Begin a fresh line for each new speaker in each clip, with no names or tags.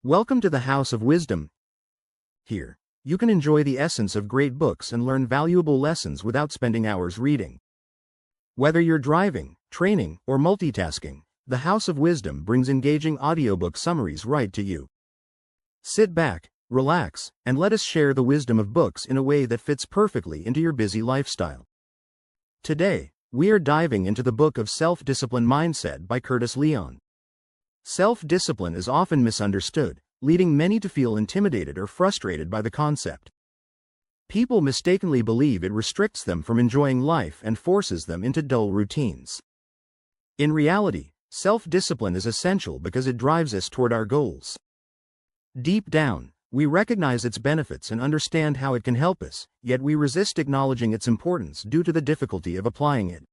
Welcome to the House of Wisdom. Here, you can enjoy the essence of great books and learn valuable lessons without spending hours reading. Whether you're driving, training, or multitasking, the House of Wisdom brings engaging audiobook summaries right to you. Sit back, relax, and let us share the wisdom of books in a way that fits perfectly into your busy lifestyle. Today, we are diving into the book of Self-Discipline Mindset by Curtis Leon. Self-discipline is often misunderstood, leading many to feel intimidated or frustrated by the concept. People mistakenly believe it restricts them from enjoying life and forces them into dull routines. In reality, self-discipline is essential because it drives us toward our goals. Deep down, we recognize its benefits and understand how it can help us, yet we resist acknowledging its importance due to the difficulty of applying it.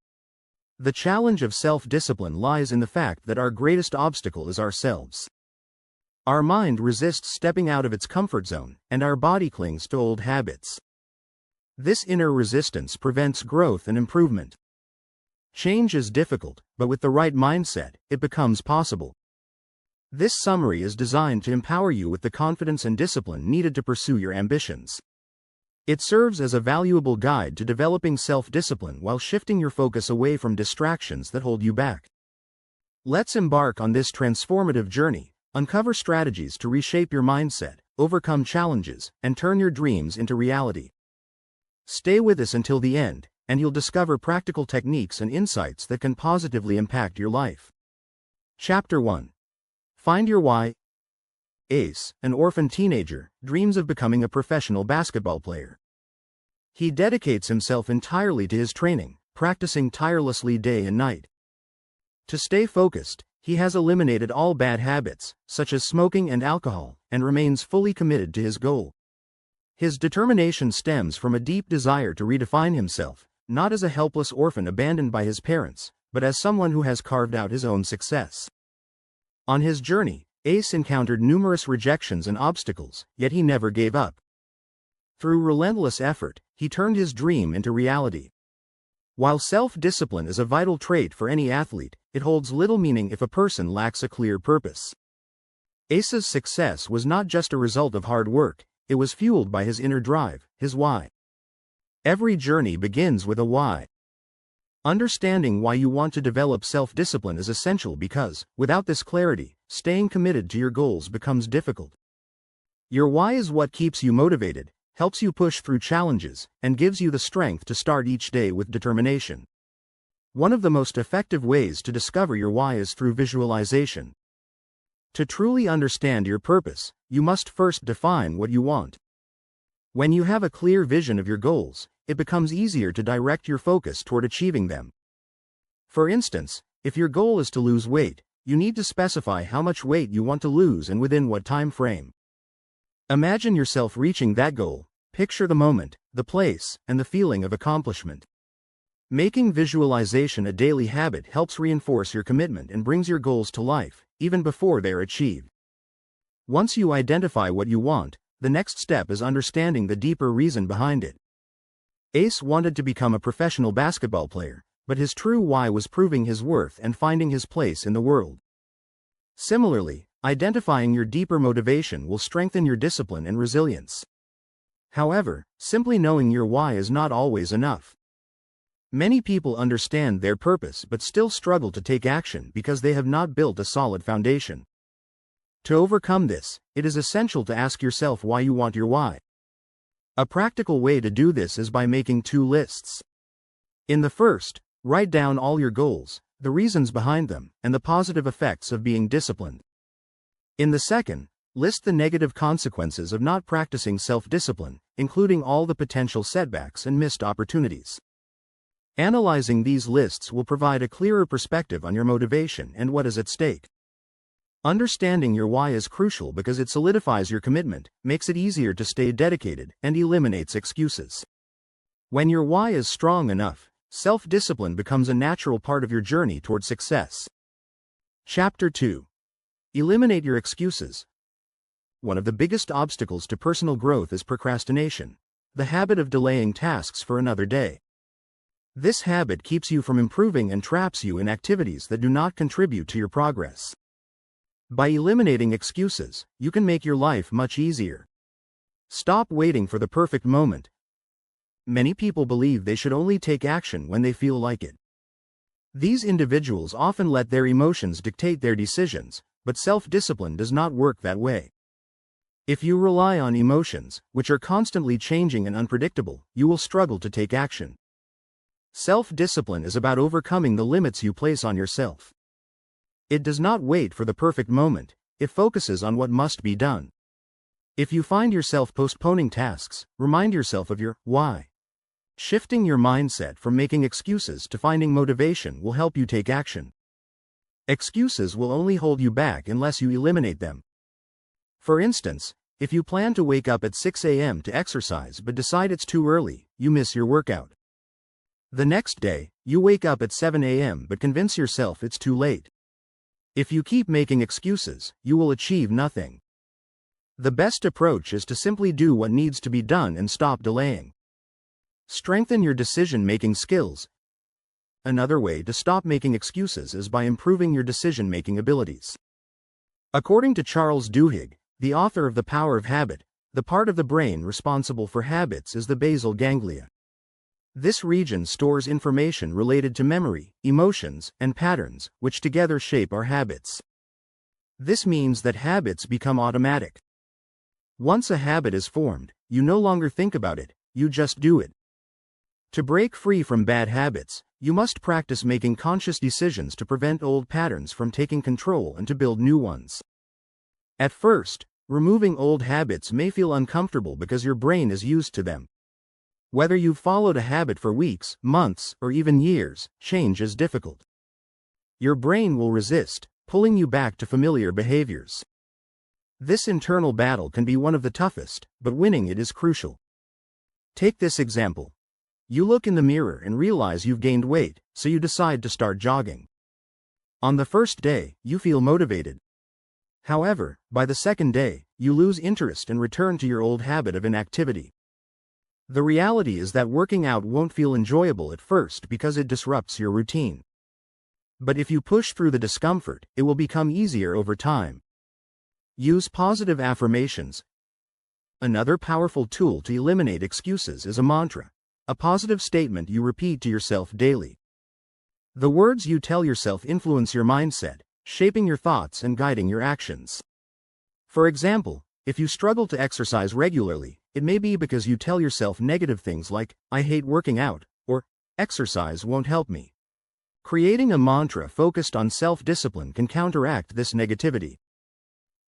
The challenge of self-discipline lies in the fact that our greatest obstacle is ourselves. Our mind resists stepping out of its comfort zone, and our body clings to old habits. This inner resistance prevents growth and improvement. Change is difficult, but with the right mindset, it becomes possible. This summary is designed to empower you with the confidence and discipline needed to pursue your ambitions. It serves as a valuable guide to developing self-discipline while shifting your focus away from distractions that hold you back. Let's embark on this transformative journey, uncover strategies to reshape your mindset, overcome challenges, and turn your dreams into reality. Stay with us until the end, and you'll discover practical techniques and insights that can positively impact your life. Chapter 1. Find Your Why. Ace, an orphan teenager, dreams of becoming a professional basketball player. He dedicates himself entirely to his training, practicing tirelessly day and night. To stay focused, he has eliminated all bad habits, such as smoking and alcohol, and remains fully committed to his goal. His determination stems from a deep desire to redefine himself, not as a helpless orphan abandoned by his parents, but as someone who has carved out his own success. On his journey, Ace encountered numerous rejections and obstacles, yet he never gave up. Through relentless effort, he turned his dream into reality. While self-discipline is a vital trait for any athlete, it holds little meaning if a person lacks a clear purpose. Ace's success was not just a result of hard work, it was fueled by his inner drive, his why. Every journey begins with a why. Understanding why you want to develop self-discipline is essential because, without this clarity, staying committed to your goals becomes difficult. Your why is what keeps you motivated, helps you push through challenges, and gives you the strength to start each day with determination. One of the most effective ways to discover your why is through visualization. To truly understand your purpose, you must first define what you want. When you have a clear vision of your goals, it becomes easier to direct your focus toward achieving them. For instance, if your goal is to lose weight, you need to specify how much weight you want to lose and within what time frame. Imagine yourself reaching that goal, picture the moment, the place, and the feeling of accomplishment. Making visualization a daily habit helps reinforce your commitment and brings your goals to life, even before they are achieved. Once you identify what you want, the next step is understanding the deeper reason behind it. Ace wanted to become a professional basketball player, but his true why was proving his worth and finding his place in the world. Similarly, identifying your deeper motivation will strengthen your discipline and resilience. However, simply knowing your why is not always enough. Many people understand their purpose but still struggle to take action because they have not built a solid foundation. To overcome this, it is essential to ask yourself why you want your why. A practical way to do this is by making two lists. In the first, write down all your goals, the reasons behind them, and the positive effects of being disciplined. In the second, list the negative consequences of not practicing self-discipline, including all the potential setbacks and missed opportunities. Analyzing these lists will provide a clearer perspective on your motivation and what is at stake. Understanding your why is crucial because it solidifies your commitment, makes it easier to stay dedicated, and eliminates excuses. When your why is strong enough, self-discipline becomes a natural part of your journey toward success. Chapter 2. Eliminate your excuses. One of the biggest obstacles to personal growth is procrastination, the habit of delaying tasks for another day. This habit keeps you from improving and traps you in activities that do not contribute to your progress. By eliminating excuses, you can make your life much easier. Stop waiting for the perfect moment. Many people believe they should only take action when they feel like it. These individuals often let their emotions dictate their decisions, but self-discipline does not work that way. If you rely on emotions, which are constantly changing and unpredictable, you will struggle to take action. Self-discipline is about overcoming the limits you place on yourself. It does not wait for the perfect moment, it focuses on what must be done. If you find yourself postponing tasks, remind yourself of your why. Shifting your mindset from making excuses to finding motivation will help you take action. Excuses will only hold you back unless you eliminate them. For instance, if you plan to wake up at 6 a.m. to exercise but decide it's too early, you miss your workout. The next day, you wake up at 7 a.m. but convince yourself it's too late. If you keep making excuses, you will achieve nothing. The best approach is to simply do what needs to be done and stop delaying. Strengthen your decision-making skills. Another way to stop making excuses is by improving your decision-making abilities. According to Charles Duhigg, the author of The Power of Habit, the part of the brain responsible for habits is the basal ganglia. This region stores information related to memory, emotions, and patterns, which together shape our habits. This means that habits become automatic. Once a habit is formed, you no longer think about it, you just do it. To break free from bad habits, you must practice making conscious decisions to prevent old patterns from taking control and to build new ones. At first, removing old habits may feel uncomfortable because your brain is used to them. Whether you've followed a habit for weeks, months, or even years, change is difficult. Your brain will resist, pulling you back to familiar behaviors. This internal battle can be one of the toughest, but winning it is crucial. Take this example. You look in the mirror and realize you've gained weight, so you decide to start jogging. On the first day, you feel motivated. However, by the second day, you lose interest and return to your old habit of inactivity. The reality is that working out won't feel enjoyable at first because it disrupts your routine. But if you push through the discomfort, it will become easier over time. Use positive affirmations. Another powerful tool to eliminate excuses is a mantra, a positive statement you repeat to yourself daily. The words you tell yourself influence your mindset, shaping your thoughts and guiding your actions. For example, if you struggle to exercise regularly, it may be because you tell yourself negative things like, "I hate working out," or "exercise won't help me." Creating a mantra focused on self-discipline can counteract this negativity.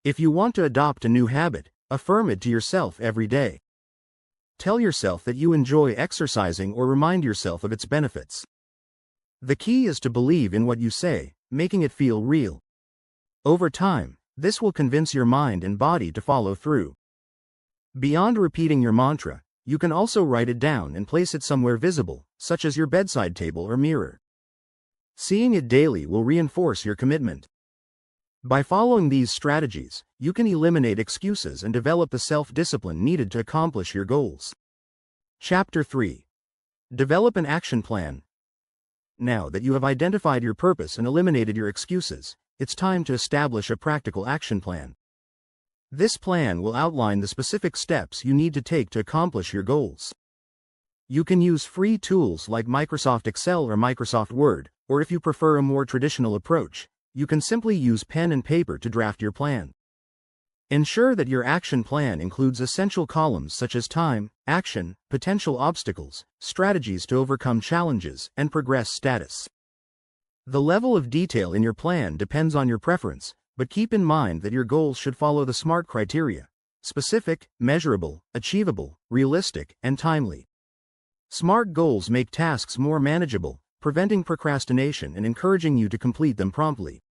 If you want to adopt a new habit, affirm it to yourself every day. Tell yourself that you enjoy exercising or remind yourself of its benefits. The key is to believe in what you say, making it feel real. Over time, this will convince your mind and body to follow through. Beyond repeating your mantra, you can also write it down and place it somewhere visible, such as your bedside table or mirror. Seeing it daily will reinforce your commitment. By following these strategies, you can eliminate excuses and develop the self-discipline needed to accomplish your goals. Chapter 3. Develop an action plan. Now that you have identified your purpose and eliminated your excuses, it's time to establish a practical action plan. This plan will outline the specific steps you need to take to accomplish your goals. You can use free tools like Microsoft Excel or Microsoft Word, or if you prefer a more traditional approach, you can simply use pen and paper to draft your plan. Ensure that your action plan includes essential columns such as time, action, potential obstacles, strategies to overcome challenges, and progress status. The level of detail in your plan depends on your preference, but keep in mind that your goals should follow the SMART criteria: specific, measurable, achievable, realistic, and timely. SMART goals make tasks more manageable, preventing procrastination and encouraging you to complete them promptly.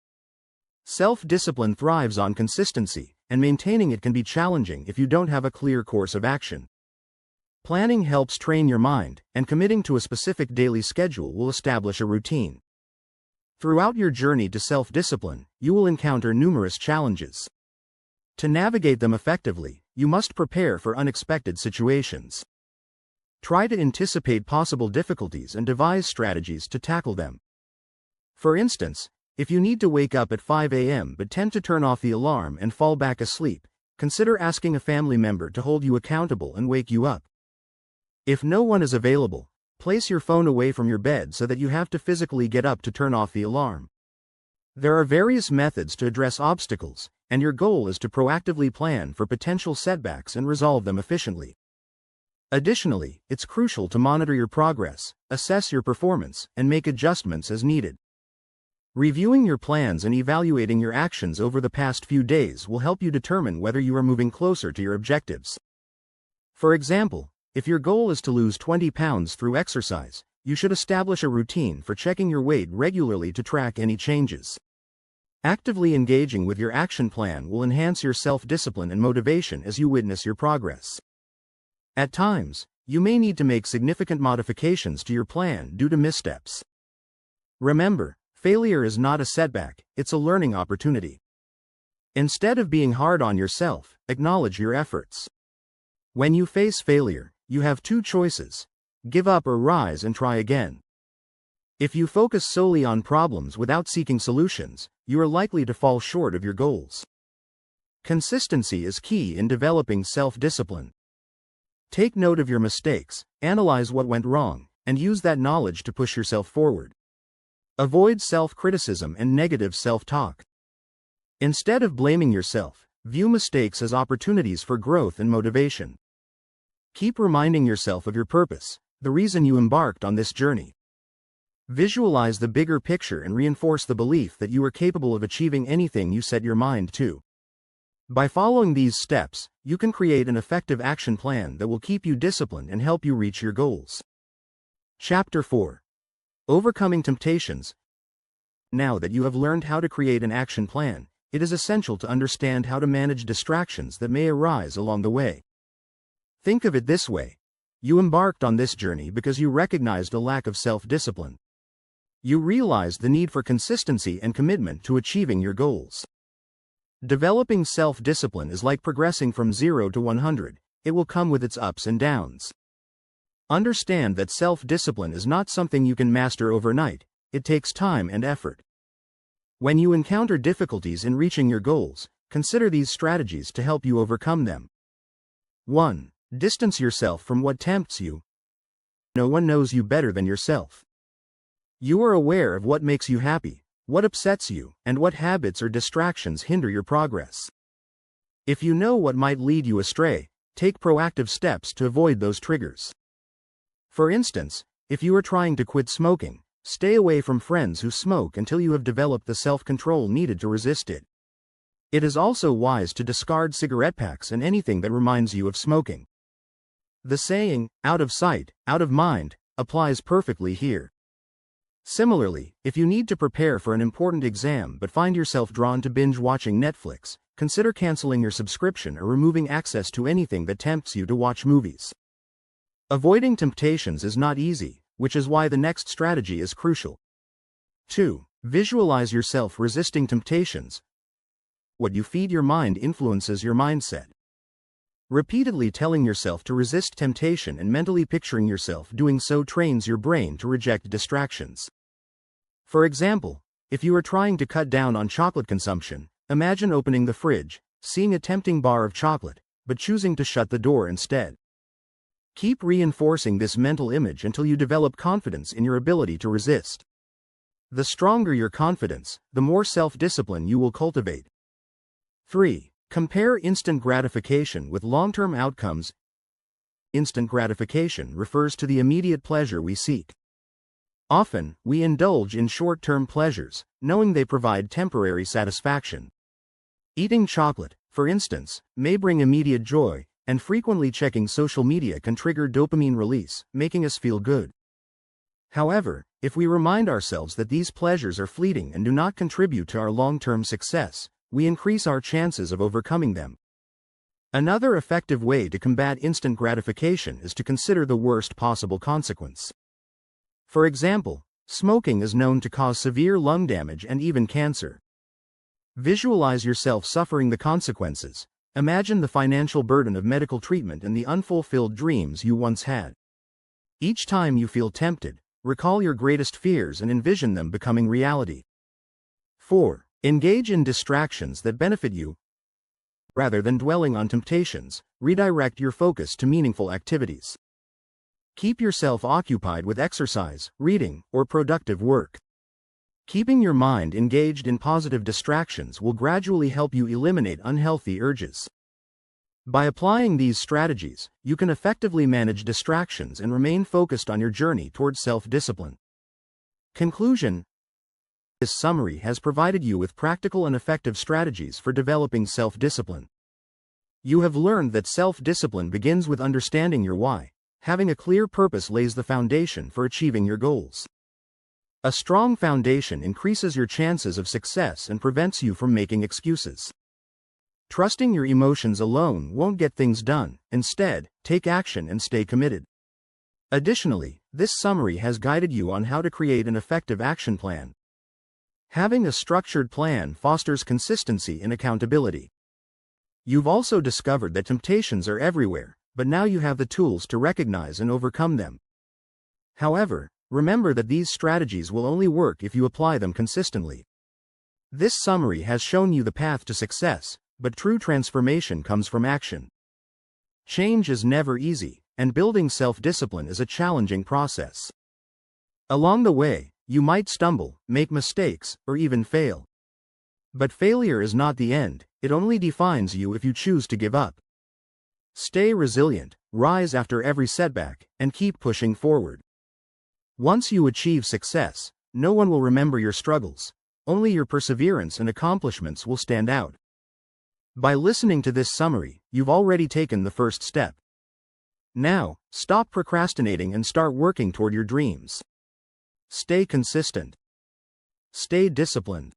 Self-discipline thrives on consistency, and maintaining it can be challenging if you don't have a clear course of action. Planning helps train your mind, and committing to a specific daily schedule will establish a routine. Throughout your journey to self-discipline, you will encounter numerous challenges. To navigate them effectively, you must prepare for unexpected situations. Try to anticipate possible difficulties and devise strategies to tackle them. For instance, If you need to wake up at 5 a.m. but tend to turn off the alarm and fall back asleep, consider asking a family member to hold you accountable and wake you up. If no one is available, place your phone away from your bed so that you have to physically get up to turn off the alarm. There are various methods to address obstacles, and your goal is to proactively plan for potential setbacks and resolve them efficiently. Additionally, it's crucial to monitor your progress, assess your performance, and make adjustments as needed. Reviewing your plans and evaluating your actions over the past few days will help you determine whether you are moving closer to your objectives. For example, if your goal is to lose 20 pounds through exercise, you should establish a routine for checking your weight regularly to track any changes. Actively engaging with your action plan will enhance your self-discipline and motivation as you witness your progress. At times, you may need to make significant modifications to your plan due to missteps. Remember, failure is not a setback, it's a learning opportunity. Instead of being hard on yourself, acknowledge your efforts. When you face failure, you have two choices: give up or rise and try again. If you focus solely on problems without seeking solutions, you are likely to fall short of your goals. Consistency is key in developing self-discipline. Take note of your mistakes, analyze what went wrong, and use that knowledge to push yourself forward. Avoid self-criticism and negative self-talk. Instead of blaming yourself, view mistakes as opportunities for growth and motivation. Keep reminding yourself of your purpose, the reason you embarked on this journey. Visualize the bigger picture and reinforce the belief that you are capable of achieving anything you set your mind to. By following these steps, you can create an effective action plan that will keep you disciplined and help you reach your goals. Chapter 4. Overcoming temptations. Now that you have learned how to create an action plan, it is essential to understand how to manage distractions that may arise along the way. Think of it this way: you embarked on this journey because you recognized a lack of self-discipline. You realized the need for consistency and commitment to achieving your goals. Developing self-discipline is like progressing from 0 to 100, it will come with its ups and downs. Understand that self-discipline is not something you can master overnight, it takes time and effort. When you encounter difficulties in reaching your goals, consider these strategies to help you overcome them. 1. Distance yourself from what tempts you. No one knows you better than yourself. You are aware of what makes you happy, what upsets you, and what habits or distractions hinder your progress. If you know what might lead you astray, take proactive steps to avoid those triggers. For instance, if you are trying to quit smoking, stay away from friends who smoke until you have developed the self-control needed to resist it. It is also wise to discard cigarette packs and anything that reminds you of smoking. The saying, "out of sight, out of mind," applies perfectly here. Similarly, if you need to prepare for an important exam but find yourself drawn to binge-watching Netflix, consider canceling your subscription or removing access to anything that tempts you to watch movies. Avoiding temptations is not easy, which is why the next strategy is crucial. 2. Visualize yourself resisting temptations. What you feed your mind influences your mindset. Repeatedly telling yourself to resist temptation and mentally picturing yourself doing so trains your brain to reject distractions. For example, if you are trying to cut down on chocolate consumption, imagine opening the fridge, seeing a tempting bar of chocolate, but choosing to shut the door instead. Keep reinforcing this mental image until you develop confidence in your ability to resist. The stronger your confidence, the more self-discipline you will cultivate. 3. Compare instant gratification with long-term outcomes. Instant gratification refers to the immediate pleasure we seek. Often, we indulge in short-term pleasures, knowing they provide temporary satisfaction. Eating chocolate, for instance, may bring immediate joy, and frequently checking social media can trigger dopamine release, making us feel good. However, if we remind ourselves that these pleasures are fleeting and do not contribute to our long-term success, we increase our chances of overcoming them. Another effective way to combat instant gratification is to consider the worst possible consequence. For example, smoking is known to cause severe lung damage and even cancer. Visualize yourself suffering the consequences. Imagine the financial burden of medical treatment and the unfulfilled dreams you once had. Each time you feel tempted, recall your greatest fears and envision them becoming reality. 4. Engage in distractions that benefit you. Rather than dwelling on temptations, redirect your focus to meaningful activities. Keep yourself occupied with exercise, reading, or productive work. Keeping your mind engaged in positive distractions will gradually help you eliminate unhealthy urges. By applying these strategies, you can effectively manage distractions and remain focused on your journey towards self-discipline. Conclusion: this summary has provided you with practical and effective strategies for developing self-discipline. You have learned that self-discipline begins with understanding your why. Having a clear purpose lays the foundation for achieving your goals. A strong foundation increases your chances of success and prevents you from making excuses. Trusting your emotions alone won't get things done. Instead, take action and stay committed. Additionally, this summary has guided you on how to create an effective action plan. Having a structured plan fosters consistency and accountability. You've also discovered that temptations are everywhere, but now you have the tools to recognize and overcome them. However, remember that these strategies will only work if you apply them consistently. This summary has shown you the path to success, but true transformation comes from action. Change is never easy, and building self-discipline is a challenging process. Along the way, you might stumble, make mistakes, or even fail. But failure is not the end, it only defines you if you choose to give up. Stay resilient, rise after every setback, and keep pushing forward. Once you achieve success, no one will remember your struggles. Only your perseverance and accomplishments will stand out. By listening to this summary, you've already taken the first step. Now, stop procrastinating and start working toward your dreams. Stay consistent. Stay disciplined.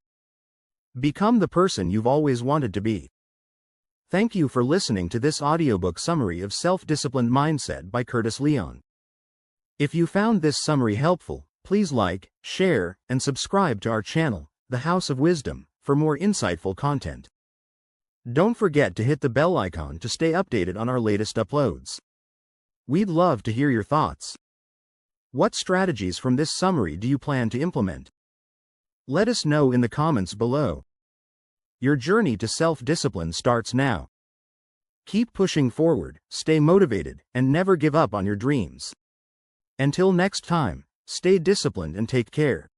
Become the person you've always wanted to be. Thank you for listening to this audiobook summary of Self-Disciplined Mindset by Curtis Leon. If you found this summary helpful, please like, share, and subscribe to our channel, The House of Wisdom, for more insightful content. Don't forget to hit the bell icon to stay updated on our latest uploads. We'd love to hear your thoughts. What strategies from this summary do you plan to implement? Let us know in the comments below. Your journey to self-discipline starts now. Keep pushing forward, stay motivated, and never give up on your dreams. Until next time, stay disciplined and take care.